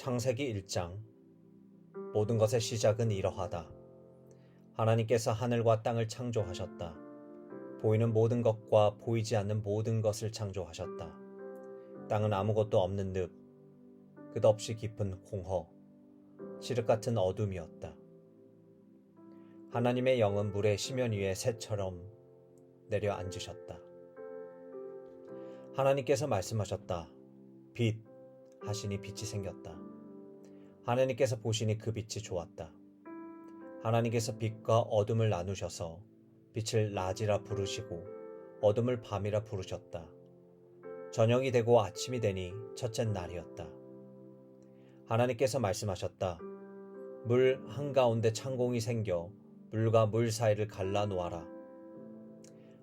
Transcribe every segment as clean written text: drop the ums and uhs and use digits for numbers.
창세기 1장. 모든 것의 시작은 이러하다. 하나님께서 하늘과 땅을 창조하셨다. 보이는 모든 것과 보이지 않는 모든 것을 창조하셨다. 땅은 아무것도 없는 늪, 끝없이 깊은 공허, 칠흑 같은 어둠이었다. 하나님의 영은 물의 시면 위에 새처럼 내려 앉으셨다. 하나님께서 말씀하셨다. 빛 하시니 빛이 생겼다. 하나님께서 보시니 그 빛이 좋았다. 하나님께서 빛과 어둠을 나누셔서 빛을 낮이라 부르시고 어둠을 밤이라 부르셨다. 저녁이 되고 아침이 되니 첫째 날이었다. 하나님께서 말씀하셨다. 물 한가운데 창공이 생겨 물과 물 사이를 갈라 놓아라.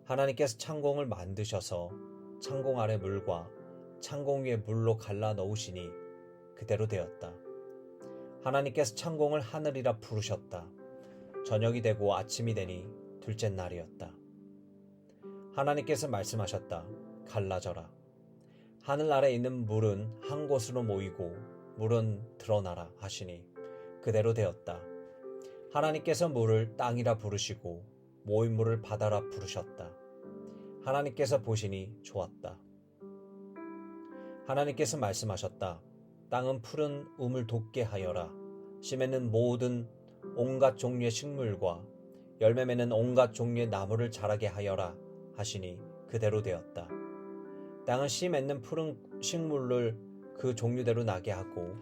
하나님께서 창공을 만드셔서 창공 아래 물과 창공 위에 물로 갈라 넣으시니 그대로 되었다. 하나님께서 창공을 하늘이라 부르셨다. 저녁이 되고 아침이 되니 둘째 날이었다. 하나님께서 말씀하셨다. 갈라져라. 하늘 아래 있는 물은 한 곳으로 모이고 물은 드러나라 하시니 그대로 되었다. 하나님께서 물을 땅이라 부르시고 모인 물을 바다라 부르셨다. 하나님께서 보시니 좋았다. 하나님께서 말씀하셨다. 땅은 푸른 우물 돋게 하여라. 씨 맺는 모든 온갖 종류의 식물과 열매 맺는 온갖 종류의 나무를 자라게 하여라 하시니 그대로 되었다. 땅은 씨 맺는 푸른 식물을 그 종류대로 나게 하고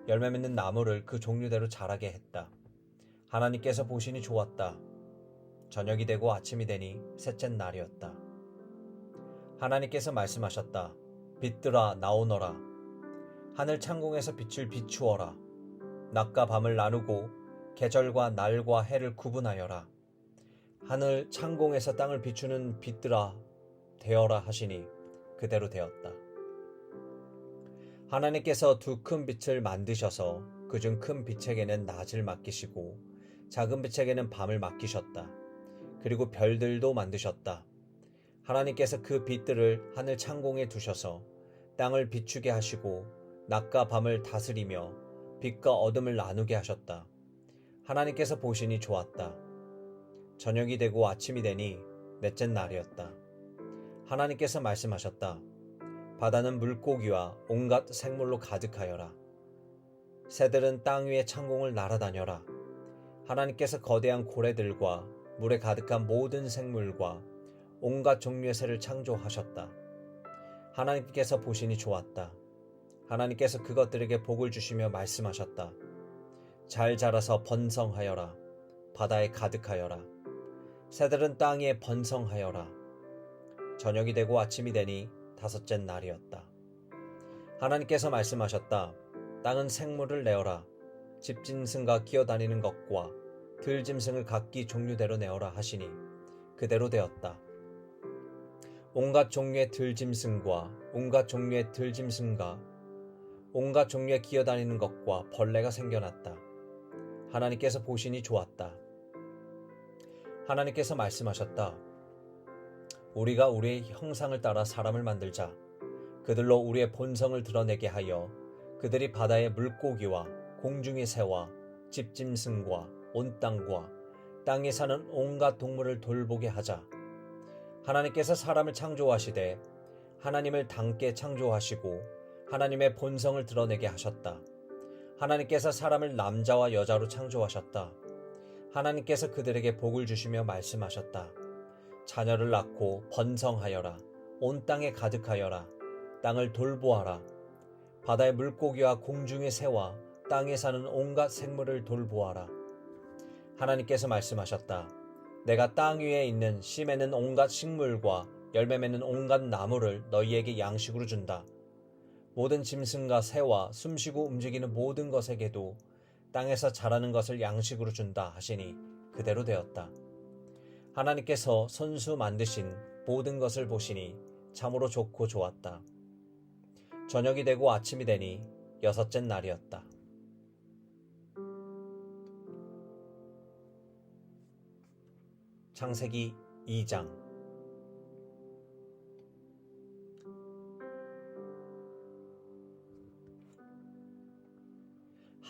열매 맺는 나무를 그 종류대로 자라게 했다. 하나님께서 보시니 좋았다. 저녁이 되고 아침이 되니 셋째 날이었다. 하나님께서 말씀하셨다. 빛들아 나오너라. 하늘 창공에서 빛을 비추어라. 낮과 밤을 나누고 계절과 날과 해를 구분하여라. 하늘 창공에서 땅을 비추는 빛들아 되어라 하시니 그대로 되었다. 하나님께서 두 큰 빛을 만드셔서 그중 큰 빛에게는 낮을 맡기시고 작은 빛에게는 밤을 맡기셨다. 그리고 별들도 만드셨다. 하나님께서 그 빛들을 하늘 창공에 두셔서 땅을 비추게 하시고 낮과 밤을 다스리며 빛과 어둠을 나누게 하셨다. 하나님께서 보시니 좋았다. 저녁이 되고 아침이 되니 넷째 날이었다. 하나님께서 말씀하셨다. 바다는 물고기와 온갖 생물로 가득하여라. 새들은 땅 위의 창공을 날아다녀라. 하나님께서 거대한 고래들과 물에 가득한 모든 생물과 온갖 종류의 새를 창조하셨다. 하나님께서 보시니 좋았다. 하나님께서 그것들에게 복을 주시며 말씀하셨다. 잘 자라서 번성하여라. 바다에 가득하여라. 새들은 땅 위에 번성하여라. 저녁이 되고 아침이 되니 다섯째 날이었다. 하나님께서 말씀하셨다. 땅은 생물을 내어라. 집짐승과 기어다니는 것과 들짐승을 각기 종류대로 내어라 하시니 그대로 되었다. 온갖 종류의 들짐승과 온갖 종류의 들짐승과 온갖 종류의 기어다니는 것과 벌레가 생겨났다. 하나님께서 보시니 좋았다. 하나님께서 말씀하셨다. 우리가 우리의 형상을 따라 사람을 만들자. 그들로 우리의 본성을 드러내게 하여 그들이 바다의 물고기와 공중의 새와 집짐승과 온 땅과 땅에 사는 온갖 동물을 돌보게 하자. 하나님께서 사람을 창조하시되 하나님을 닮게 창조하시고 하나님의 본성을 드러내게 하셨다. 하나님께서 사람을 남자와 여자로 창조하셨다. 하나님께서 그들에게 복을 주시며 말씀하셨다. 자녀를 낳고 번성하여라. 온 땅에 가득하여라. 땅을 돌보아라. 바다의 물고기와 공중의 새와 땅에 사는 온갖 생물을 돌보아라. 하나님께서 말씀하셨다. 내가 땅 위에 있는 씨 맺는 온갖 식물과 열매 맺는 온갖 나무를 너희에게 양식으로 준다. 모든 짐승과 새와 숨쉬고 움직이는 모든 것에게도 땅에서 자라는 것을 양식으로 준다 하시니 그대로 되었다. 하나님께서 손수 만드신 모든 것을 보시니 참으로 좋고 좋았다. 저녁이 되고 아침이 되니 여섯째 날이었다. 창세기 2장.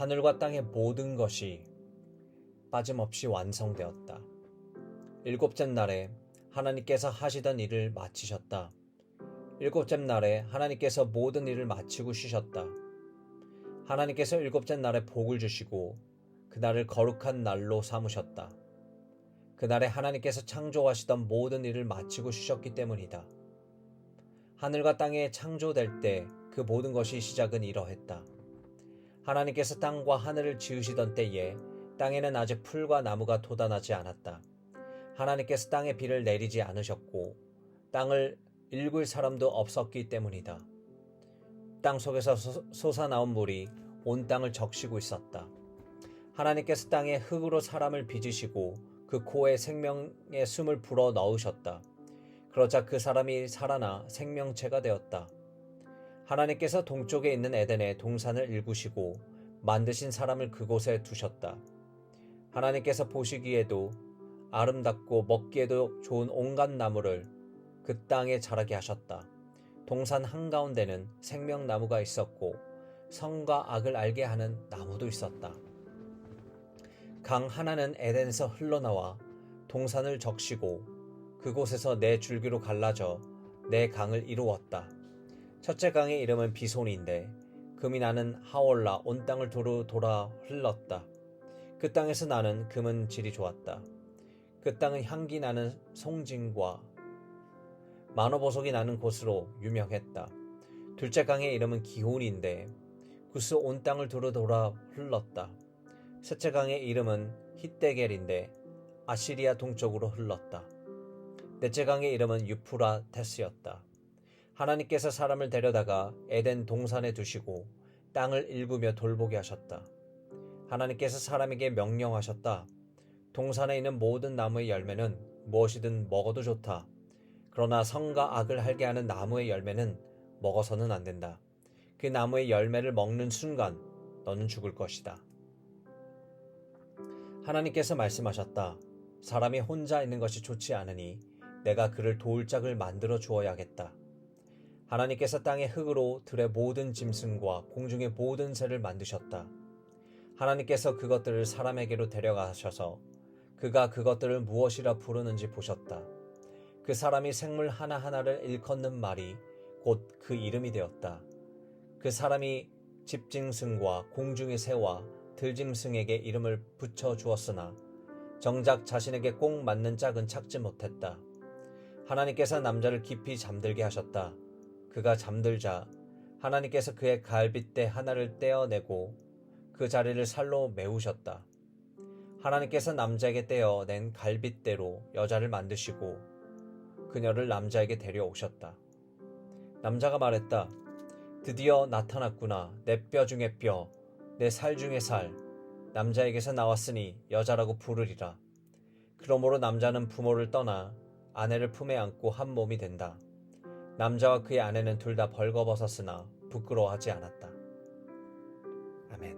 하늘과 땅의 모든 것이 빠짐없이 완성되었다. 일곱째 날에 하나님께서 하시던 일을 마치셨다. 일곱째 날에 하나님께서 모든 일을 마치고 쉬셨다. 하나님께서 일곱째 날에 복을 주시고 그날을 거룩한 날로 삼으셨다. 그날에 하나님께서 창조하시던 모든 일을 마치고 쉬셨기 때문이다. 하늘과 땅에 창조될 때 그 모든 것이 시작은 이러했다. 하나님께서 땅과 하늘을 지으시던 때에 땅에는 아직 풀과 나무가 돋아나지 않았다. 하나님께서 땅에 비를 내리지 않으셨고 땅을 일굴 사람도 없었기 때문이다. 땅 속에서 솟아나온 물이 온 땅을 적시고 있었다. 하나님께서 땅에 흙으로 사람을 빚으시고 그 코에 생명의 숨을 불어 넣으셨다. 그러자 그 사람이 살아나 생명체가 되었다. 하나님께서 동쪽에 있는 에덴에 동산을 일구시고 만드신 사람을 그곳에 두셨다. 하나님께서 보시기에도 아름답고 먹기에도 좋은 온갖 나무를 그 땅에 자라게 하셨다. 동산 한가운데는 생명나무가 있었고 선과 악을 알게 하는 나무도 있었다. 강 하나는 에덴에서 흘러나와 동산을 적시고 그곳에서 네 줄기로 갈라져 네 강을 이루었다. 첫째 강의 이름은 비손인데 금이 나는 하올라 온 땅을 두루 돌아 흘렀다. 그 땅에서 나는 금은 질이 좋았다. 그 땅은 향기 나는 송진과 만호보석이 나는 곳으로 유명했다. 둘째 강의 이름은 기혼인데 구스 온 땅을 두루 돌아 흘렀다. 셋째 강의 이름은 히데겔인데 아시리아 동쪽으로 흘렀다. 넷째 강의 이름은 유프라테스였다. 하나님께서 사람을 데려다가 에덴 동산에 두시고 땅을 일구며 돌보게 하셨다. 하나님께서 사람에게 명령하셨다. 동산에 있는 모든 나무의 열매는 무엇이든 먹어도 좋다. 그러나 선과 악을 알게 하는 나무의 열매는 먹어서는 안 된다. 그 나무의 열매를 먹는 순간 너는 죽을 것이다. 하나님께서 말씀하셨다. 사람이 혼자 있는 것이 좋지 않으니 내가 그를 도울 짝을 만들어 주어야겠다. 하나님께서 땅의 흙으로 들의 모든 짐승과 공중의 모든 새를 만드셨다. 하나님께서 그것들을 사람에게로 데려가셔서 그가 그것들을 무엇이라 부르는지 보셨다. 그 사람이 생물 하나하나를 일컫는 말이 곧 그 이름이 되었다. 그 사람이 집짐승과 공중의 새와 들짐승에게 이름을 붙여 주었으나 정작 자신에게 꼭 맞는 짝은 찾지 못했다. 하나님께서 남자를 깊이 잠들게 하셨다. 그가 잠들자 하나님께서 그의 갈빗대 하나를 떼어내고 그 자리를 살로 메우셨다. 하나님께서 남자에게 떼어낸 갈빗대로 여자를 만드시고 그녀를 남자에게 데려오셨다. 남자가 말했다. 드디어 나타났구나. 내 뼈 중에 뼈, 내 살 중에 살. 남자에게서 나왔으니 여자라고 부르리라. 그러므로 남자는 부모를 떠나 아내를 품에 안고 한 몸이 된다. 남자와 그의 아내는 둘 다 벌거벗었으나 부끄러워하지 않았다. 아멘.